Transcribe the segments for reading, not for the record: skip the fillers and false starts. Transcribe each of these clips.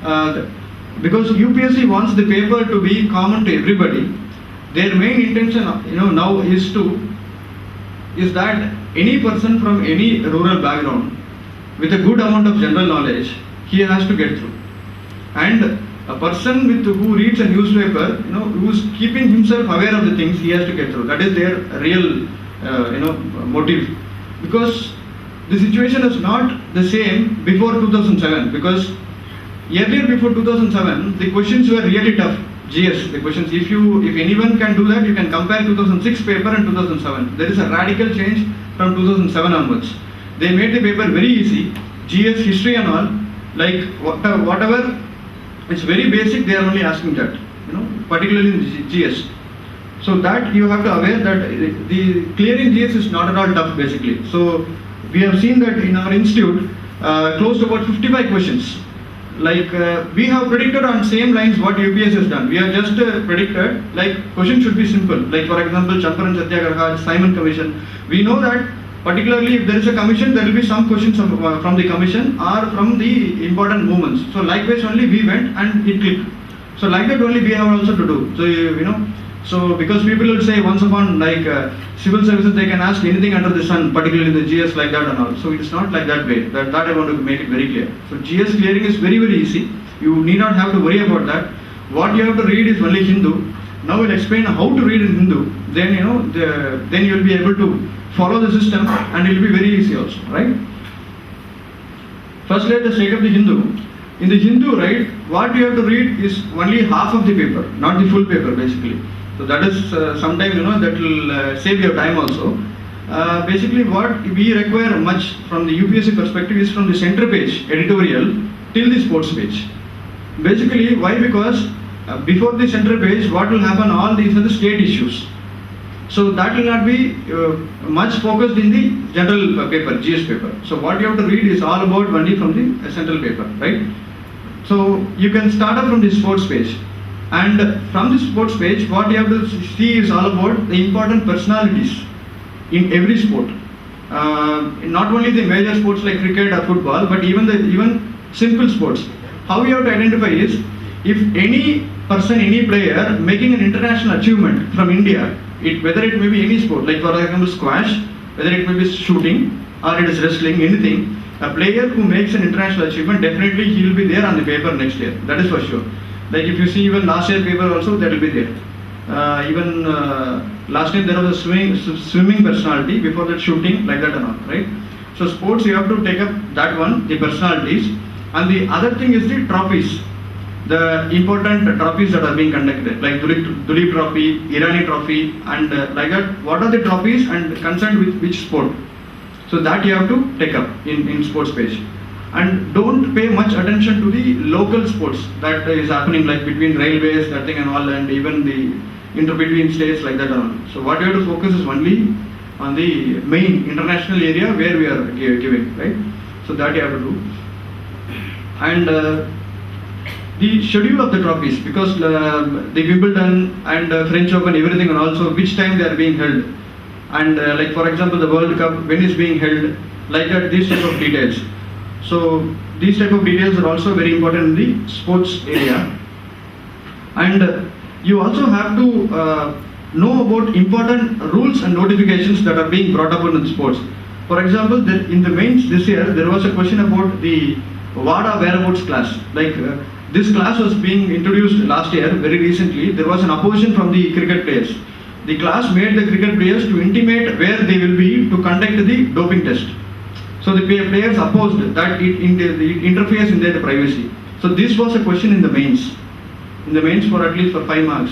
uh, because UPSC wants the paper to be common to everybody. Their main intention, now is that any person from any rural background with a good amount of general knowledge, he has to get through. And a person who reads a newspaper, who's keeping himself aware of the things, he has to get through. That is their real, motive. Because the situation is not the same before 2007. Because earlier, before 2007, the questions were really tough. GS, the questions. If anyone can do that, you can compare 2006 paper and 2007. There is a radical change from 2007 onwards. They made the paper very easy. GS, history and all, like whatever. It's very basic, they are only asking that, particularly in GS. So that you have to aware that the clearing GS is not at all tough basically. So we have seen that in our institute, close to about 55 questions. Like we have predicted on same lines what UPS has done. We have just predicted, like question should be simple. Like for example, Champaran Satyagraha, Simon Commission. We know that particularly if there is a commission, there will be some questions from the commission or from the important movements. So likewise only we went and it clicked. So like that only we have also to do. So so because people will say once upon civil services they can ask anything under the sun, particularly in the GS like that and all. So it is not like that way. That I want to make it very clear. So GS clearing is very easy. You need not have to worry about that. What you have to read is only Hindu. Now we'll explain how to read in Hindu. Then then you will be able to follow the system and it will be very easy also, right? First let us take up the Hindu. In the Hindu, right, what you have to read is only half of the paper, not the full paper basically. So that is sometime that will save your time also. Basically what we require much from the UPSC perspective is from the center page, editorial, till the sports page. Basically, why? Because before the center page, what will happen, all these are the state issues. So that will not be much focused in the general paper, GS paper. So what you have to read is all about only from the central paper, right? So you can start up from the sports page. And from the sports page, what you have to see is all about the important personalities in every sport. Not only the major sports like cricket or football, but even simple sports. How you have to identify is, if any person, any player making an international achievement from India, whether it may be any sport, like for example squash, whether it may be shooting or it is wrestling, anything, a player who makes an international achievement, definitely he will be there on the paper next year. That is for sure. Like if you see even last year paper also, that will be there. Even last year there was a swimming personality, before that shooting, like that and all, right? So sports you have to take up that one, the personalities, and the other thing is the trophies. The important trophies that are being conducted, like Dulip Trophy, Irani Trophy, and like that. What are the trophies and concerned with which sport? So that you have to take up in sports page. And don't pay much attention to the local sports that is happening, like between railways, that thing and all, and even the between states like that and all. So what you have to focus is only on the main international area where we are giving, right? So that you have to do. And the schedule of the trophies, because the Wimbledon and French Open, everything, and also which time they are being held, and like for example the World Cup, when is being held, like that, these type of details. So these type of details are also very important in the sports area. And you also have to know about important rules and notifications that are being brought up in sports. For example, in the mains this year, there was a question about the WADA whereabouts class. Like this class was being introduced last year, very recently. There was an opposition from the cricket players. The class made the cricket players to intimate where they will be to conduct the doping test. So the players opposed that it interferes in their privacy. So this was a question in the mains for at least for 5 marks.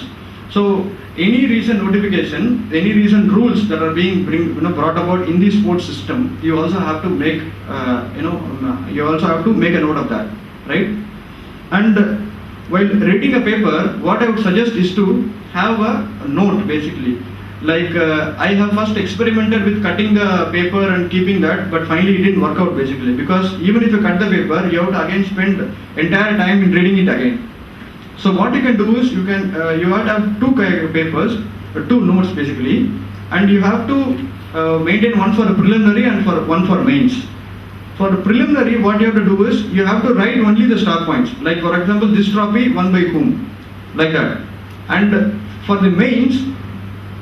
So any recent notification, any recent rules that are being brought about in the sports system, you also have to make you also have to make a note of that, right? And while reading a paper, what I would suggest is to have a note basically. Like I have first experimented with cutting the paper and keeping that, but finally it didn't work out basically, because even if you cut the paper, you have to again spend entire time in reading it again. So what you can do is you have to have two papers, two notes basically, and you have to maintain one for a preliminary and one for mains. For preliminary, what you have to do is you have to write only the star points. Like for example, this trophy won by whom, like that. And for the mains,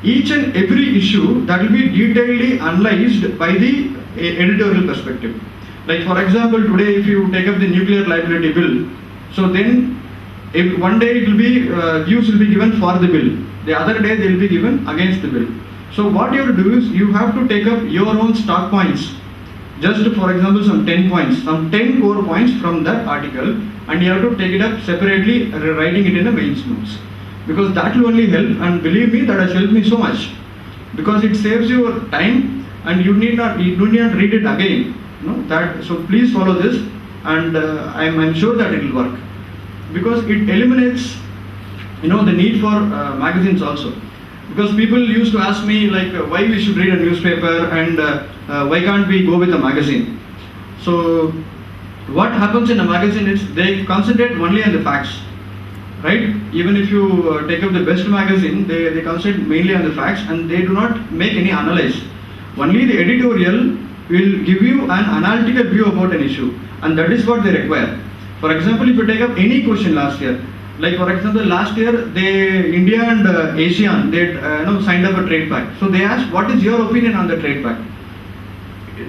each and every issue that will be detailedly analyzed by the editorial perspective. Like for example, today if you take up the nuclear liability bill, so then if one day it will be views will be given for the bill, the other day they will be given against the bill. So what you have to do is you have to take up your own stock points. Just for example, some 10 points, some 10 core points from that article, and you have to take it up separately, writing it in the mains notes. Because that will only help, and believe me, that has helped me so much. Because it saves your time, and you need not read it again. So please follow this, and I'm sure that it will work. Because it eliminates, the need for magazines also. Because people used to ask me like why we should read a newspaper and why can't we go with a magazine. So what happens in a magazine is they concentrate only on the facts, right? Even if you take up the best magazine, they concentrate mainly on the facts and they do not make any analysis. Only the editorial will give you an analytical view about an issue, and that is what they require. For example, if you take up any question last year, like for example, last year, India and ASEAN, they signed up a trade pact. So they asked, what is your opinion on the trade pact?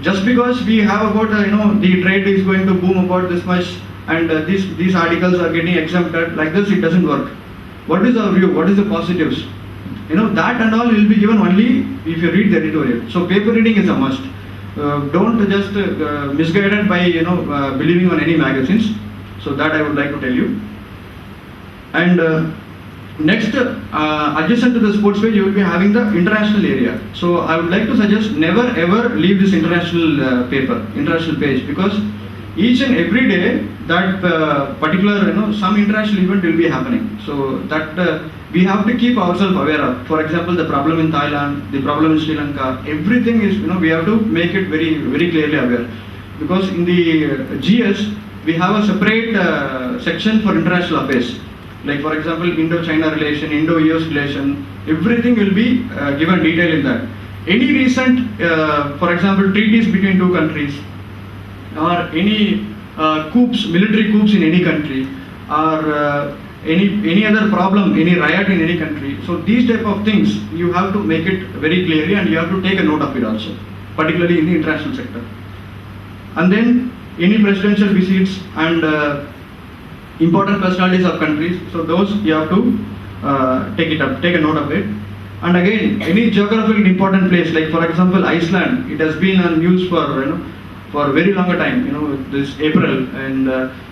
Just because we have about, the trade is going to boom about this much, and these articles are getting exempted, like this, it doesn't work. What is our view? What is the positives? That and all will be given only if you read the editorial. So paper reading is a must. Don't just misguided by, believing on any magazines. So that I would like to tell you. And next, adjacent to the sports page, you will be having the international area. So I would like to suggest never ever leave this international page, because each and every day that particular, some international event will be happening. So that we have to keep ourselves aware of. For example, the problem in Thailand, the problem in Sri Lanka, everything is, we have to make it very, very clearly aware. Because in the GS, we have a separate section for international affairs. Like for example, Indo-China relation, Indo-US relation, everything will be given detail in that. Any recent, for example, treaties between two countries, or any military coups in any country, or any other problem, any riot in any country. So these type of things, you have to make it very clearly, and you have to take a note of it also, particularly in the international sector. And then any presidential visits and important personalities of countries, so those you have to take a note of it. And again, any geographically important place, like for example Iceland, it has been on news for a very long time, this April, and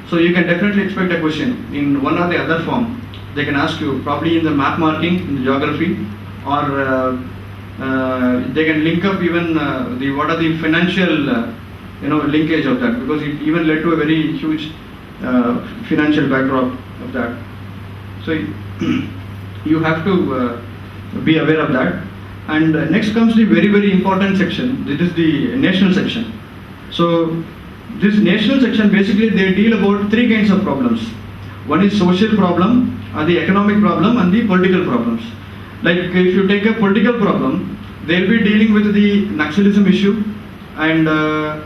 so you can definitely expect a question in one or the other form. They can ask you probably in the map marking, in the geography, or they can link up even what are the financial linkage of that, because it even led to a very huge financial backdrop of that. So you have to be aware of that. And next comes the very, very important section. This is the national section. So this national section, basically they deal about three kinds of problems. One is social problem, the economic problem, and the political problems. Like if you take a political problem, they'll be dealing with the Naxalism issue, and the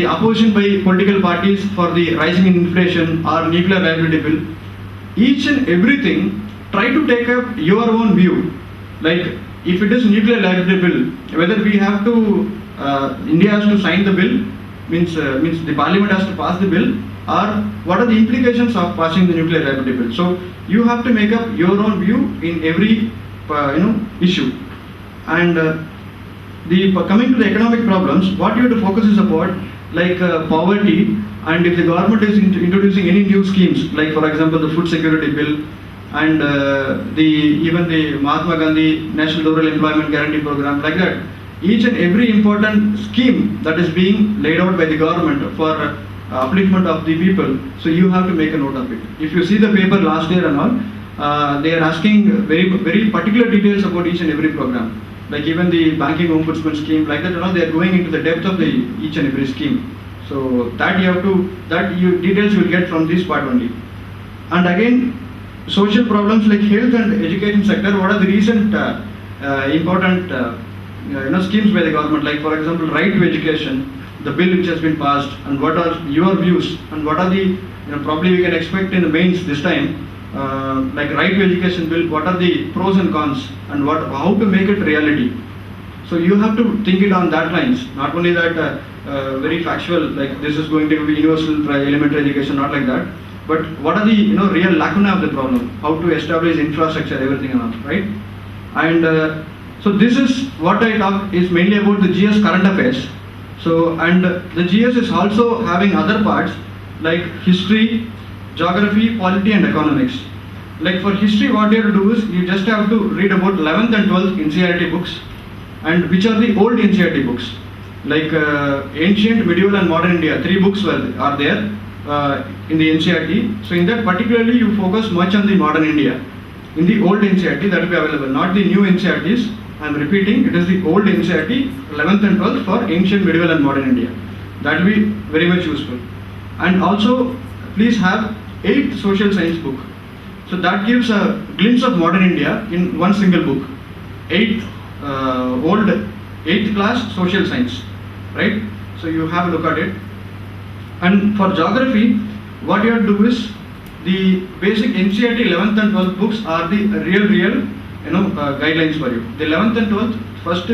opposition by political parties for the rising in inflation or nuclear liability bill. Each and everything, try to take up your own view. Like if it is nuclear liability bill, whether we have to, India has to sign the bill, means the parliament has to pass the bill, or what are the implications of passing the nuclear liability bill. So you have to make up your own view in every issue. And coming to the economic problems, what you have to focus is about like poverty, and if the government is introducing any new schemes, like for example the food security bill, and even the Mahatma Gandhi National Rural Employment Guarantee Program, like that, each and every important scheme that is being laid out by the government for upliftment of the people, so you have to make a note of it. If you see the paper last year and all, they are asking very, very particular details about each and every program. Like even the banking ombudsman scheme, like that, they are going into the depth of each and every scheme. So that details you will get from this part only. And again, social problems like health and education sector, what are the recent important schemes by the government, like for example right to education, the bill which has been passed, and what are your views, and what are the probably we can expect in the mains this time, like right to education bill, what are the pros and cons, and how to make it reality. So you have to think it on that lines, not only that very factual, like this is going to be universal elementary education, not like that, but what are the real lacuna of the problem, how to establish infrastructure, everything and all, right? And so this is what I talk is mainly about the GS current affairs. So, and the GS is also having other parts like history, geography, polity and economics. Like for history, what you have to do is you just have to read about 11th and 12th NCERT books, and which are the old NCERT books, like ancient, medieval and modern India. 3 books are there in the NCERT. So in that particularly you focus much on the modern India. In the old NCERT that will be available, not the new NCERTs. I am repeating, it is the old NCERT, 11th and 12th for ancient, medieval and modern India. That will be very much useful. And also please have 8th social science book. So that gives a glimpse of modern India in one single book. 8th old 8th class social science, right? So you have a look at it. And for geography, what you have to do is the basic NCERT 11th and 12th books are the real guidelines for you. The 11th and 12th, first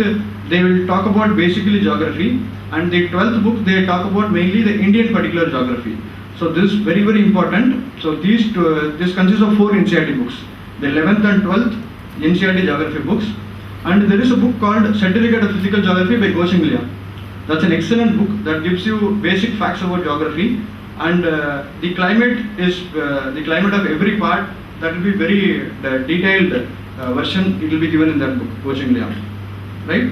they will talk about basically geography, and the 12th book they talk about mainly the Indian particular geography. So this is very important. So this consists of 4 NCERT books, the 11th and 12th NCERT geography books, and there is a book called Certificate of Physical Geography by Goshinglia. That's an excellent book that gives you basic facts about geography, and the climate of every part, that will be very detailed version. It will be given in that book, Goshinglia, right?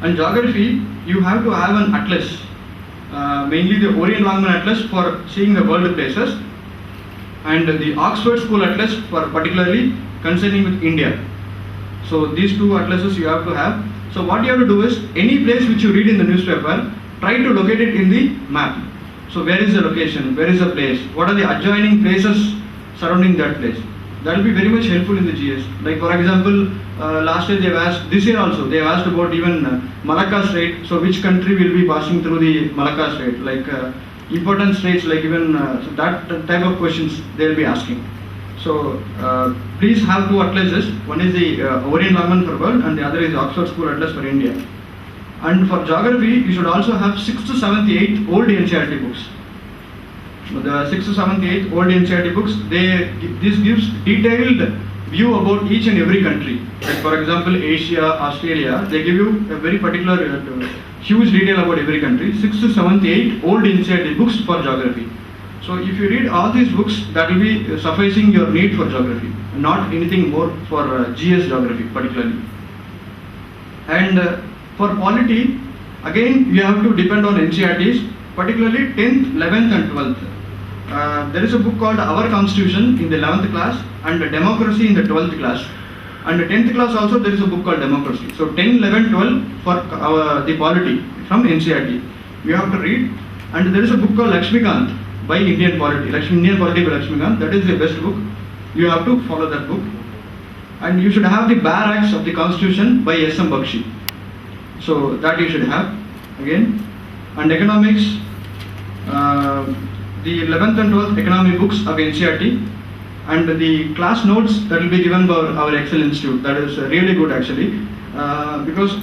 And geography, you have to have an atlas, mainly the Orient Longman Atlas for seeing the world places, and the Oxford School Atlas for particularly concerning with India. So these 2 atlases you have to have. So what you have to do is, any place which you read in the newspaper, try to locate it in the map. So where is the location, where is the place, what are the adjoining places surrounding that place. That will be very much helpful in the GS. Like for example, last year they have asked, this year also they have asked about even Malacca Strait. So which country will be passing through the Malacca Strait, like important straits, like even so that type of questions they will be asking. So please have 2 atlases. One is the Orient Longman for world, and the other is Oxford School Atlas for India. And for geography, you should also have 6th, 7th, 8th old NCERT books. The 6th, 7th, 8th old NCERT books, this gives detailed view about each and every country. Like for example, Asia, Australia, they give you a very particular huge detail about every country. 6th, 7th, 8th old NCERT books for geography. So if you read all these books, that will be sufficing your need for geography, not anything more for GS geography particularly. And for polity, again you have to depend on NCERTs, particularly 10th, 11th and 12th. There is a book called Our Constitution in the 11th class, and Democracy in the 12th class. And the 10th class also there is a book called Democracy. So 10, 11, 12 for the polity from NCERT. You have to read. And there is a book called Lakshmikant by Indian Polity. Indian Polity by Lakshmikant. That is the best book. You have to follow that book. And you should have the Bare Acts of the Constitution by S.M. Bakshi. So that you should have again. And economics, the 11th and 12th economic books of NCERT, and the class notes that will be given by our Excel Institute. That is really good actually, because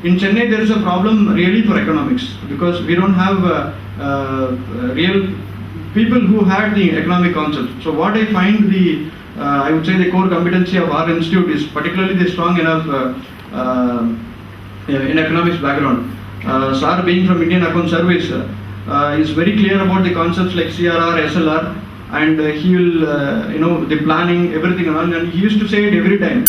in Chennai there is a problem really for economics, because we don't have real people who had the economic concept. So what I find I would say the core competency of our institute is particularly the strong enough in economics background. Sir being from Indian Account Service is very clear about the concepts like CRR, SLR, and he will the planning, everything, and he used to say it every time.